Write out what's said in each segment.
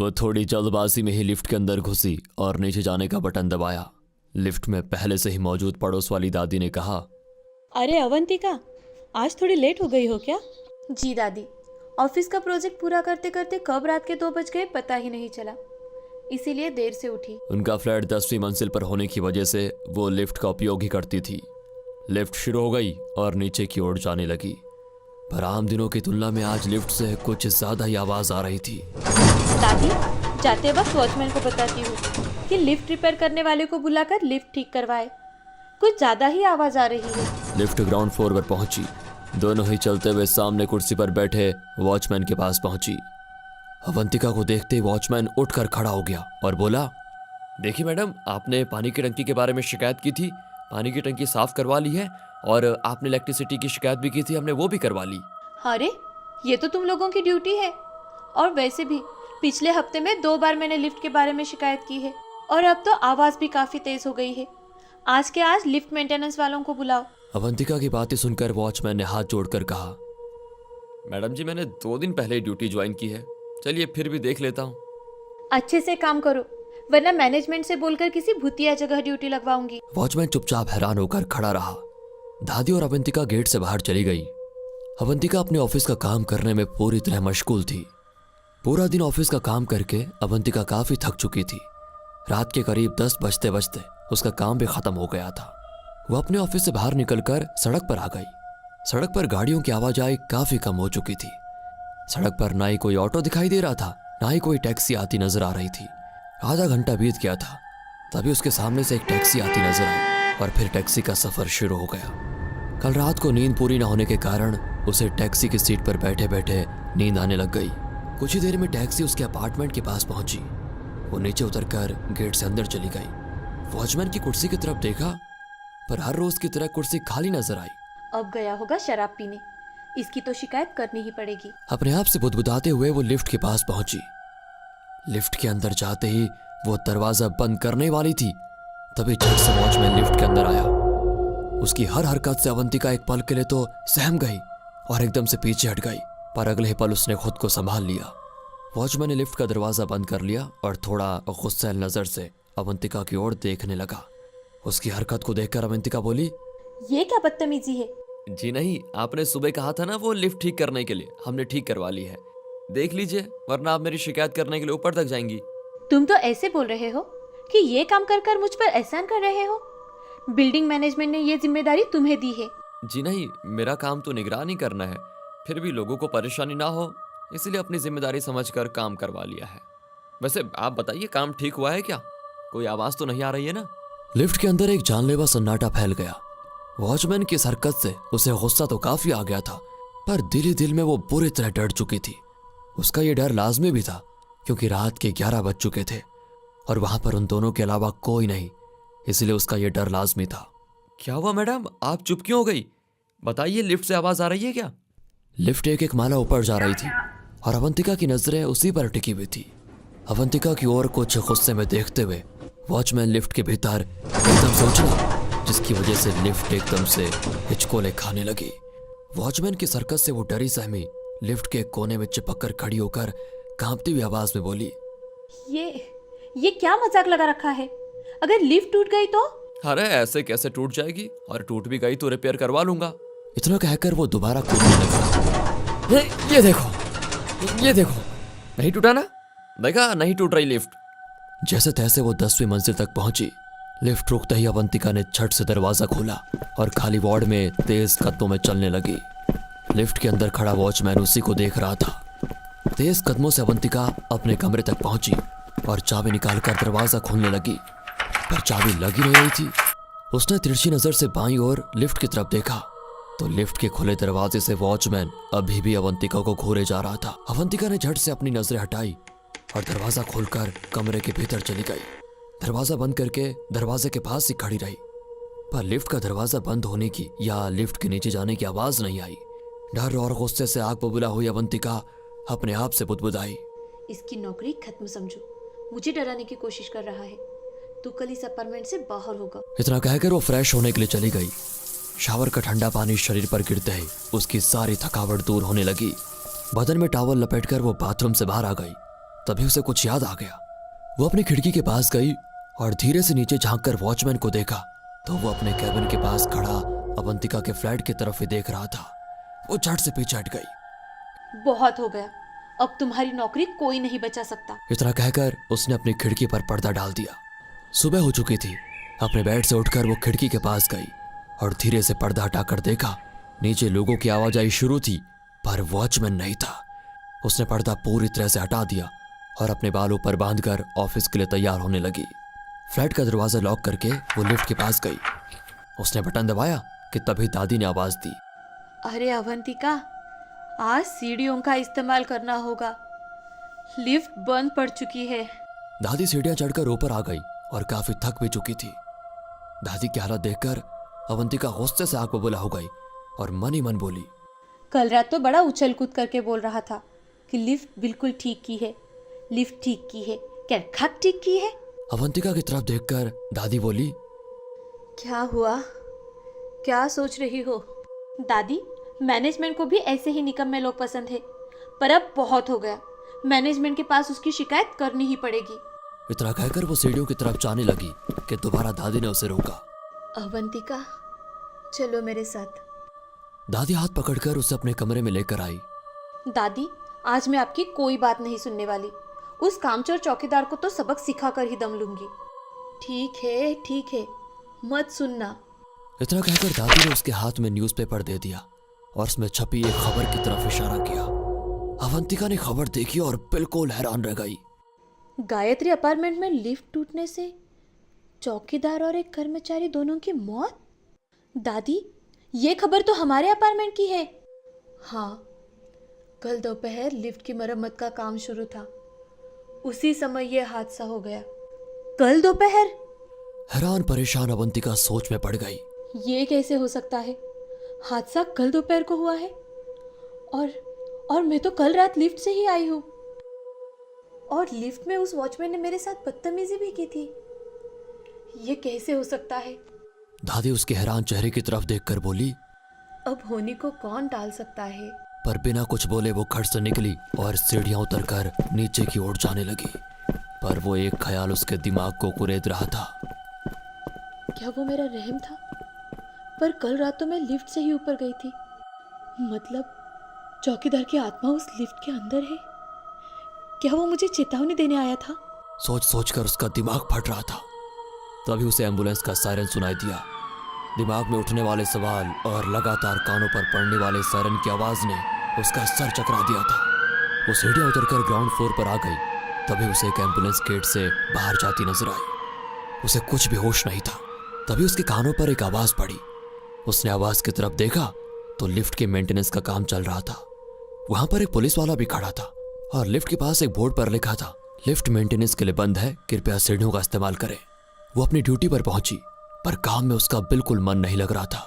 वो थोड़ी जल्दबाजी में ही लिफ्ट के अंदर घुसी और नीचे जाने का बटन दबाया। लिफ्ट में पहले से ही मौजूद पड़ोस वाली दादी ने कहा, अरे अवंतिका, आज थोड़ी लेट हो गई हो क्या? जी दादी, ऑफिस का प्रोजेक्ट पूरा करते करते कब रात के 2 बज गए पता ही नहीं चला, इसीलिए देर से उठी। उनका फ्लैट 10वीं मंजिल पर होने की वजह से वो लिफ्ट का उपयोग ही करती थी। लिफ्ट शुरू हो गई और नीचे की ओर जाने लगी, पर आम दिनों की तुलना में आज लिफ्ट से कुछ ज्यादा ही आवाज आ रही थी। दादी, जाते वक्त वॉचमैन को बताती हूँ कि लिफ्ट रिपेयर करने वाले को बुलाकर लिफ्ट ठीक करवाए, कुछ ज्यादा ही आवाज आ रही है। लिफ्ट ग्राउंड फ्लोर पर पहुंची। दोनों ही चलते हुए सामने कुर्सी पर बैठे वॉचमैन के पास पहुंची। अवंतिका को देखते ही वॉचमैन उठकर खड़ा हो गया और बोला, देखिए मैडम, आपने पानी की टंकी के बारे में शिकायत की थी, पानी की टंकी साफ करवा ली है, और आपने इलेक्ट्रिसिटी की शिकायत भी की थी, हमने वो भी करवा ली। अरे, ये तो तुम लोगों की ड्यूटी है। और वैसे भी पिछले हफ्ते में 2 बार मैंने लिफ्ट के बारे में शिकायत की है, और अब तो आवाज भी काफी तेज हो गई है। आज के आज लिफ्ट मेंटेनेंस वालों को बुलाओ। अवंतिका की बातें सुनकर वॉचमैन ने हाथ जोड़कर कहा, मैडम जी, मैंने 2 दिन पहले ड्यूटी ज्वाइन की है, चलिए फिर भी देख लेता हूँ। अच्छे से काम करो, वरना मैनेजमेंट से बोलकर किसी भूतिया जगह ड्यूटी लगवाऊंगी। वॉचमैन चुपचाप हैरान होकर खड़ा रहा। दादी और अवंतिका गेट से बाहर चली गई। अवंतिका अपने ऑफिस का काम करने में पूरी तरह मशगूल थी। पूरा दिन ऑफिस का काम करके अवंतिका काफी थक चुकी थी। रात के करीब 10 बजते बजते उसका काम भी खत्म हो गया था। वो अपने ऑफिस से बाहर निकलकर सड़क पर आ गई। सड़क पर गाड़ियों की आवाजाही काफी कम हो चुकी थी। सड़क पर ना ही कोई ऑटो दिखाई दे रहा था, ना ही कोई टैक्सी आती नजर आ रही थी। आधा घंटा बीत गया था, तभी उसके सामने से एक टैक्सी आती नजर आई और फिर टैक्सी का सफर शुरू हो गया। कल रात को नींद पूरी ना होने के कारण उसे टैक्सी की सीट पर बैठे बैठे नींद आने लग गई। कुछ ही देर में टैक्सी उसके अपार्टमेंट के पास पहुंची। वो नीचे उतरकर गेट से अंदर चली गई। वॉचमैन की कुर्सी की तरफ देखा, पर हर रोज की तरह कुर्सी खाली नजर आई। अब गया होगा शराब पीने, इसकी तो शिकायत करनी ही पड़ेगी। अपने आप से बुदबुदाते हुए वो लिफ्ट के पास पहुंची। लिफ्ट के अंदर जाते ही वो दरवाजा बंद करने वाली थी, तभी झट से वॉचमैन लिफ्ट के अंदर आया। उसकी हर हरकत से अवंतिका एक पल के लिए तो सहम गई और एकदम से पीछे हट गई, पर अगले ही पल उसने खुद को संभाल लिया। वॉचमैन ने लिफ्ट का दरवाजा बंद कर लिया और थोड़ा गुस्सैल नजर से अवंतिका की ओर देखने लगा। उसकी हरकत को देखकर अवंतिका बोली, ये क्या बदतमीजी है? जी नहीं, आपने सुबह कहा था ना वो लिफ्ट ठीक करने के लिए, हमने ठीक करवा ली है। देख लीजिए, वरना आप मेरी शिकायत करने के लिए ऊपर तक जाएंगी। तुम तो ऐसे बोल रहे हो कि ये काम कर कर मुझ पर एहसान कर रहे हो। बिल्डिंग मैनेजमेंट ने ये जिम्मेदारी तुम्हें दी है। जी नहीं, मेरा काम तो निगरानी करना है, फिर भी लोगों को परेशानी ना हो इसलिए अपनी जिम्मेदारी समझकर काम करवा लिया है। वैसे आप बताइए, काम ठीक हुआ है क्या? कोई आवाज तो नहीं आ रही है ना? लिफ्ट के अंदर एक जानलेवा सन्नाटा फैल गया। वॉचमैन की इस हरकत से उसे गुस्सा तो काफी आ गया था, पर दिल ही दिल में वो बुरी तरह डर चुकी थी। उसका ये डर लाजमी भी था, क्योंकि रात के 11 बज चुके थे और वहां पर उन दोनों के अलावा कोई नहीं, इसलिए उसका ये डर लाजमी था। क्या हुआ मैडम, आप चुप क्यों हो गई? बताइए, लिफ्ट से आवाज आ रही है क्या? लिफ्ट एक एक माला ऊपर जा रही थी और अवंतिका की नजरें उसी पर टिकी हुई थी। अवंतिका की ओर कुछ गुस्से में देखते हुए वॉचमैन लिफ्ट के भीतर एकदम से उछला, जिसकी वजह से लिफ्ट एकदम से हिचकोले खाने लगी। वॉचमैन की हरकत से वो डरी सहमी लिफ्ट के कोने में चिपक कर खड़ी होकर कांपती हुई आवाज में बोली, ये क्या मजाक लगा रखा है? अगर लिफ्ट टूट गई तो? अरे ऐसे कैसे टूट जाएगी, और टूट भी गई तो रिपेयर करवा लूंगा। इतना कहकर वो दोबारा कूदने लगा। ये देखो, नहीं टूटा ना? देखा, नहीं टूट रही लिफ्ट। जैसे तैसे वो 10वीं मंजिल तक पहुंची। लिफ्ट रुकते ही अवंतिका ने झट से दरवाजा खोला और खाली वार्ड में तेज कदमों में चलने लगी। लिफ्ट के अंदर खड़ा वॉचमैन उसी को देख रहा था। तेज कदमों से अवंतिका अपने कमरे तक पहुंची और चाबी निकालकर दरवाजा खोलने लगी, पर चाबी लगी नहीं रही थी। उसने तिरछी नजर से बाईं ओर लिफ्ट की तरफ देखा तो लिफ्ट के खुले दरवाजे से वॉचमैन अभी भी अवंतिका को घूरे जा रहा था। अवंतिका ने झट से अपनी नजरें हटाई और दरवाजा खोलकर कमरे के भीतर चली गई। दरवाजा बंद करके दरवाजे के पास ही खड़ी रही, पर लिफ्ट का दरवाजा बंद होने की या लिफ्ट के नीचे जाने की आवाज नहीं आई। डर और गुस्से से आग बबूला हुई अवंतिका अपने आप से बुदबुदाई, इसकी नौकरी खत्म समझो, मुझे डराने की कोशिश कर रहा है। तू कल इस अपार्टमेंट से बाहर होगा। इतना कहकर वो फ्रेश होने के लिए चली गई। शावर का ठंडा पानी शरीर पर गिरते ही उसकी सारी थकावट दूर होने लगी। बदन में टॉवल लपेटकर वो बाथरूम से बाहर आ गई। तभी उसे कुछ याद आ गया। वो अपनी खिड़की के पास गई और धीरे से नीचे झांककर वॉचमैन को देखा तो वो अपने कैबिन के पास खड़ा अवंतिका के फ्लैट की तरफ ही देख रहा था। वो झट से पीछे हट गई। बहुत हो गया, अब तुम्हारी नौकरी कोई नहीं बचा सकता। इतना कहकर उसने अपनी खिड़की पर पर्दा डाल दिया। सुबह हो चुकी थी। अपने बेड से उठकर वो खिड़की के पास गई और धीरे से पर्दा हटाकर देखा। नीचे लोगों की आवाजाही शुरू थी पर वॉचमैन नहीं था। उसने पर्दा पूरी तरह से हटा दिया और अपने बालों पर बांधकर ऑफिस के लिए तैयार होने लगी। फ्लैट का दरवाजा लॉक करके वो लिफ्ट के पास गई। उसने बटन दबाया कि तभी दादी ने आवाज दी। अरे अवंतिका, आज सीढ़ियों का इस्तेमाल करना होगा, लिफ्ट बंद पड़ चुकी है। दादी सीढ़ियां चढ़कर ऊपर आ गई और काफी थक भी चुकी थी। दादी की हालत देखकर अवंतिका गुस्से से आग बबूला हो गई और मन ही मन बोली, कल रात तो बड़ा उछल कूद करके बोल रहा था कि लिफ्ट बिल्कुल ठीक की है, लिफ्ट ठीक की है, क्या खत ठीक की है? अवंतिका की तरफ देखकर दादी बोली, क्या हुआ, क्या सोच रही हो? दादी, मैनेजमेंट को भी ऐसे ही निकम्मे लोग पसंद है, पर अब बहुत हो गया, मैनेजमेंट के पास उसकी शिकायत करनी ही पड़ेगी। इतना कहकर वो सीढ़ियों की तरफ जाने लगी कि दोबारा दादी ने उसे रोका। अवंतिका, चलो मेरे साथ। दादी हाथ पकड़कर उसे अपने कमरे में लेकर आई। दादी, आज मैं आपकी कोई बात नहीं सुनने वाली, उस कामचोर चौकीदार को तो सबक सिखा कर ही दम लूंगी। ठीक है, मत सुनना। इतना कहकर दादी ने उसके हाथ में न्यूज़पेपर दे दिया और उसमें छपी एक खबर की तरफ इशारा किया। अवंतिका ने खबर देखी और बिल्कुल हैरान रह गई। गायत्री अपार्टमेंट में लिफ्ट टूटने से चौकीदार और एक कर्मचारी दोनों की मौत। दादी, ये खबर तो हमारे अपार्टमेंट की है। हाँ, कल दोपहर लिफ्ट की मरम्मत का काम शुरू था, उसी समय यह हादसा हो गया। कल दोपहर? हैरान परेशान अवंतिका सोच में पड़ गई। ये कैसे हो सकता है? हादसा कल दोपहर को हुआ है और मैं तो कल रात लिफ्ट से ही आई हूँ, और लिफ्ट में उस वॉचमैन ने मेरे साथ बदतमीजी भी की थी। ये कैसे हो सकता है? दादी उसके हैरान चेहरे की तरफ देखकर बोली, अब होनी को कौन टाल सकता है? पर बिना कुछ बोले वो खट से निकली और सीढ़ियां उतरकर नीचे की ओर जाने लगी। पर वो एक ख्याल उसके दिमाग को कुरेद रहा था। क्या वो मेरा रहम था? पर कल रात तो मैं लिफ्ट से ही ऊपर गई थी, मतलब चौकीदार की आत्मा उस लिफ्ट के अंदर है। क्या वो मुझे चेतावनी देने आया था? सोच सोचकर उसका दिमाग फट रहा था। तभी उसे एम्बुलेंस का सायरन सुनाई दिया। दिमाग में उठने वाले सवाल और लगातार कानों पर पड़ने वाले सायरन की आवाज ने उसका सर चकरा दिया था। वो सीढ़ियां उतरकर ग्राउंड फ्लोर पर आ गई। तभी उसे एक एम्बुलेंस गेट से बाहर जाती नजर आई। उसे कुछ भी होश नहीं था। तभी उसके कानों पर एक आवाज पड़ी। उसने आवाज की तरफ देखा तो लिफ्ट के मेंटेनेंस का काम चल रहा था। वहां पर एक पुलिस वाला भी खड़ा था और लिफ्ट के पास एक बोर्ड पर लिखा था, लिफ्ट मेंटेनेंस के लिए बंद है, कृपया सीढ़ियों का इस्तेमाल करें। वो अपनी ड्यूटी पर पहुंची पर काम में उसका बिल्कुल मन नहीं लग रहा था।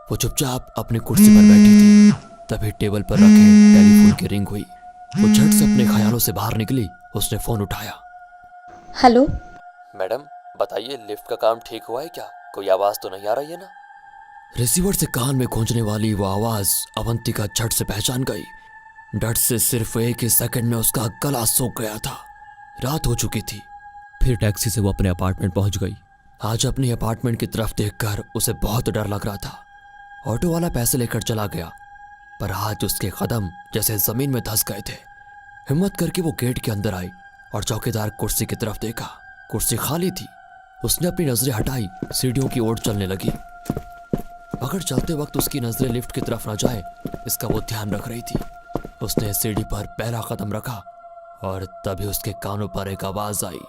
वो चुपचाप अपनी कुर्सी पर बैठी थी। तभी टेबल पर रखे टेलीफोन की रिंग हुई। वो झट से अपने ख्यालों से बाहर निकली। उसने फोन उठाया। हेलो मैडम, बताइए, लिफ्ट का काम ठीक हुआ है क्या? कोई आवाज तो नहीं आ रही है ना? रिसीवर से कान में गूंजने वाली वो आवाज अवंतिका झट से पहचान गई। डर से सिर्फ एक ही सेकंड में उसका गला सूख गया था। रात हो चुकी थी। फिर टैक्सी से वो अपने अपार्टमेंट पहुंच गई। आज अपने अपार्टमेंट की तरफ देखकर उसे बहुत डर लग रहा था। ऑटो वाला पैसे लेकर चला गया पर आज उसके कदम जैसे जमीन में धंस गए थे। हिम्मत करके वो गेट के अंदर आई और चौकीदार कुर्सी की तरफ देखा। कुर्सी खाली थी। उसने अपनी नजरें हटाई, सीढ़ियों की ओर चलने लगी। मगर चलते वक्त उसकी नजरें लिफ्ट की तरफ न जाए, इसका वो ध्यान रख रही थी। उसने सीढ़ी पर पहला कदम रखा और तभी उसके कानों पर एक आवाज आई।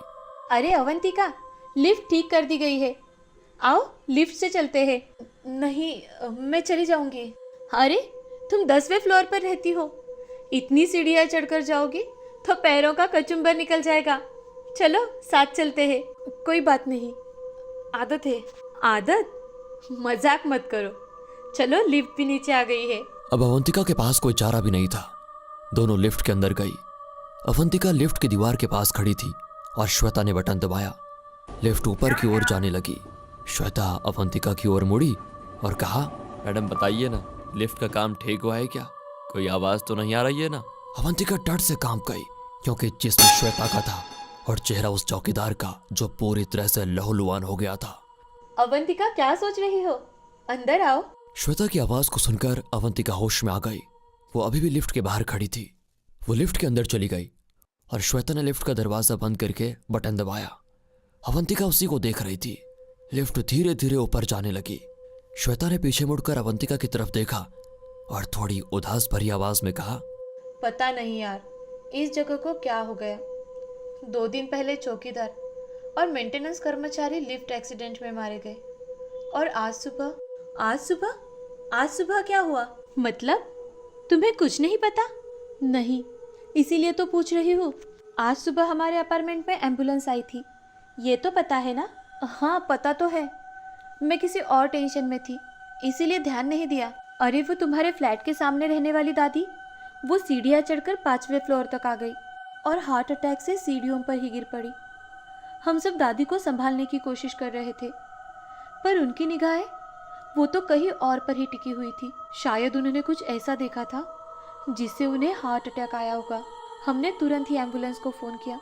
अरे अवंतिका, लिफ्ट ठीक कर दी गई है, आओ लिफ्ट से चलते हैं। नहीं, मैं चली जाऊंगी। अरे तुम 10वें फ्लोर पर रहती हो, इतनी सीढ़ियाँ चढ़कर जाओगी तो पैरों का कचुम्बर निकल जाएगा। चलो साथ चलते हैं। कोई बात नहीं, आदत है। आदत? मजाक मत करो। चलो, लिफ्ट भी नीचे आ गई है। अब अवंतिका के पास कोई चारा भी नहीं था। दोनों लिफ्ट के अंदर गई। अवंतिका लिफ्ट की दीवार के पास खड़ी थी और श्वेता ने बटन दबाया। लिफ्ट ऊपर की ओर जाने लगी। श्वेता अवंतिका की ओर मुड़ी और कहा, मैडम बताइए ना, लिफ्ट का काम ठीक हुआ है क्या? कोई आवाज तो नहीं आ रही है ना? अवंतिका डर से कांप गई। क्योंकि जिस्म श्वेता का था और चेहरा उस चौकीदार का जो पूरी तरह से लहूलुहान हो गया था। अवंतिका, क्या सोच रही हो? अंदर आओ। श्वेता की आवाज को सुनकर अवंतिका होश में आ गई। वो अभी भी लिफ्ट के बाहर खड़ी थी। वो लिफ्ट के अंदर चली गई और श्वेता ने लिफ्ट का दरवाजा बंद करके बटन दबाया। अवंतिका उसी को देख रही थी। लिफ्ट धीरे धीरे ऊपर जाने लगी। श्वेता ने पीछे मुड़कर अवंतिका की तरफ देखा और थोड़ी उदास भरी आवाज में कहा, पता नहीं यार, इस जगह को क्या हो गया। 2 दिन पहले चौकीदार और मेंटेनेंस कर्मचारी लिफ्ट एक्सीडेंट में मारे गए। और आज सुबह क्या हुआ? मतलब तुम्हें कुछ नहीं पता? नहीं, इसीलिए तो पूछ रही हूँ। आज सुबह हमारे अपार्टमेंट में एम्बुलेंस आई थी, ये तो पता है ना? हाँ, पता तो है। मैं किसी और टेंशन में थी, इसीलिए ध्यान नहीं दिया। अरे वो तुम्हारे फ्लैट के सामने रहने वाली दादी, वो सीढ़ियाँ चढ़कर 5वें फ्लोर तक आ गई और हार्ट अटैक से सीढ़ियों पर ही गिर पड़ी। हम सब दादी को संभालने की कोशिश कर रहे थे, पर उनकी निगाहें वो तो कहीं और पर ही टिकी हुई थी। शायद उन्होंने कुछ ऐसा देखा था जिससे उन्हें हार्ट अटैक आया होगा। हमने तुरंत ही एम्बुलेंस को फ़ोन किया,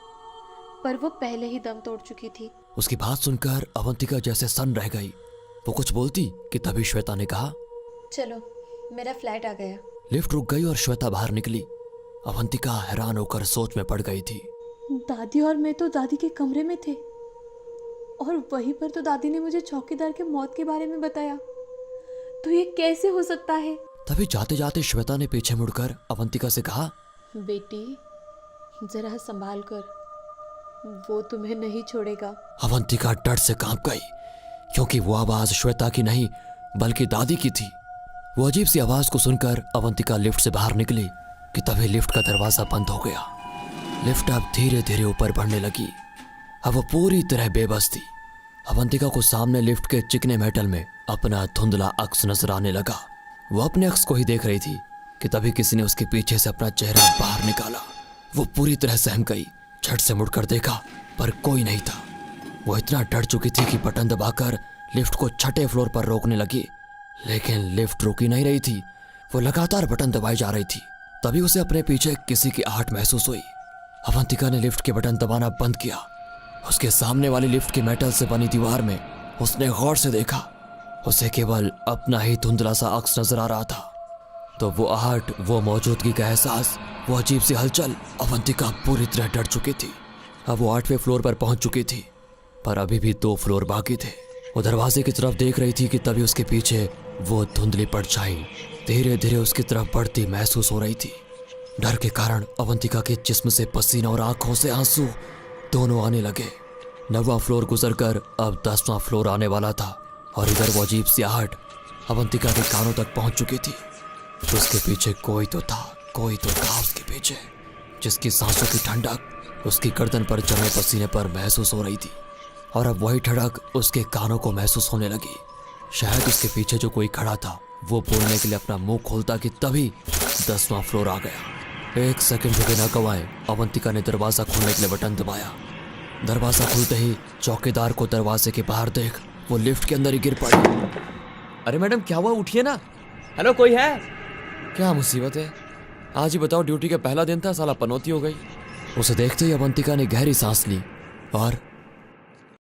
पर वो पहले ही दम तोड़ चुकी थी। उसकी बात सुनकर अवंतिका जैसे सन्न रह गई। वो कुछ बोलती कि तभी श्वेता ने कहा, चलो, मेरा फ्लैट आ गया। लिफ्ट रुक गई और श्वेता बाहर निकली। अवंतिका हैरान होकर सोच में पड़ गई थी। दादी और मैं तो दादी के कमरे में थे और वहीं पर तो दादी ने मुझे चौकीदार के मौत के बारे में बताया। तो ये कैसे हो सकता है? तभी जाते जाते श्वेता ने पीछे मुड़कर अवंतिका से कहा, बेटी, जरा संभाल कर, वो तुम्हें नहीं छोड़ेगा। अवंतिका डर से कांप गई क्योंकि वो आवाज श्वेता की नहीं बल्कि दादी की थी। वो अजीब सी आवाज को सुनकर अवंतिका लिफ्ट से बाहर निकली कि तभी लिफ्ट का दरवाजा बंद हो गया। लिफ्ट अब धीरे धीरे ऊपर बढ़ने लगी। अब वो पूरी तरह बेबस थी। अवंतिका को सामने लिफ्ट के चिकने मेटल में अपना धुंधला अक्स नजर आने लगा। वो अपने अक्स को ही देख रही थी कि तभी किसी ने उसके पीछे से अपना चेहरा बाहर निकाला। वो पूरी तरह सहम गई। झट से मुड़कर देखा पर कोई नहीं था। वो इतना डर चुकी थी कि बटन दबाकर लिफ्ट को 6ठे फ्लोर पर रोकने लगी, लेकिन लिफ्ट रुक ही नहीं रही थी। वो लगातार बटन दबाई जा रही थी। तभी उसे अपने पीछे किसी की आहट महसूस हुई। अवंतिका ने लिफ्ट के बटन दबाना बंद किया। उसके सामने वाली लिफ्ट की मेटल से बनी दीवार में उसने गौर से देखा। उसे केवल अपना ही धुंधला सा अक्स नजर आ रहा था। तो वो आहट, वो मौजूदगी का एहसास, वो अजीब सी हलचल, अवंतिका पूरी तरह डर चुकी थी। अब वो 8वें फ्लोर पर पहुंच चुकी थी, पर अभी भी 2 फ्लोर बाकी थे। वो दरवाजे की तरफ देख रही थी कि तभी उसके पीछे वो धुंधली परछाई धीरे धीरे उसकी तरफ बढ़ती महसूस हो रही थी। डर के कारण अवंतिका के जिस्म से पसीना और आंखों से आंसू दोनों आने लगे। 9वां फ्लोर गुजरकर अब 10वां फ्लोर आने वाला था और इधर वो अजीब सी आहट अवंतिका के कानों तक पहुंच चुकी थी। उसके पीछे कोई तो था उसके पीछे, जिसकी सांसों की ठंडक उसकी गर्दन पर जमे पसीने पर महसूस हो रही थी और अब वही ठंडक उसके कानों को महसूस होने लगी। शायद उसके पीछे जो कोई खड़ा था वो बोलने के लिए अपना मुंह खोलता कि तभी 10वां फ्लोर आ गया। 1 सेकंड भी न गवाए अवंतिका ने दरवाजा खोलने के लिए बटन दबाया। दरवाजा खुलते ही चौकीदार को दरवाजे के बाहर देख वो लिफ्ट के अंदर ही गिर पड़ी। अरे मैडम, क्या हुआ? उठिए ना। हेलो, कोई है? क्या मुसीबत है? आज ही बताओ, ड्यूटी का पहला दिन था, साला पनौती हो गई। उसे देखते ही अवंतिका ने गहरी सांस ली और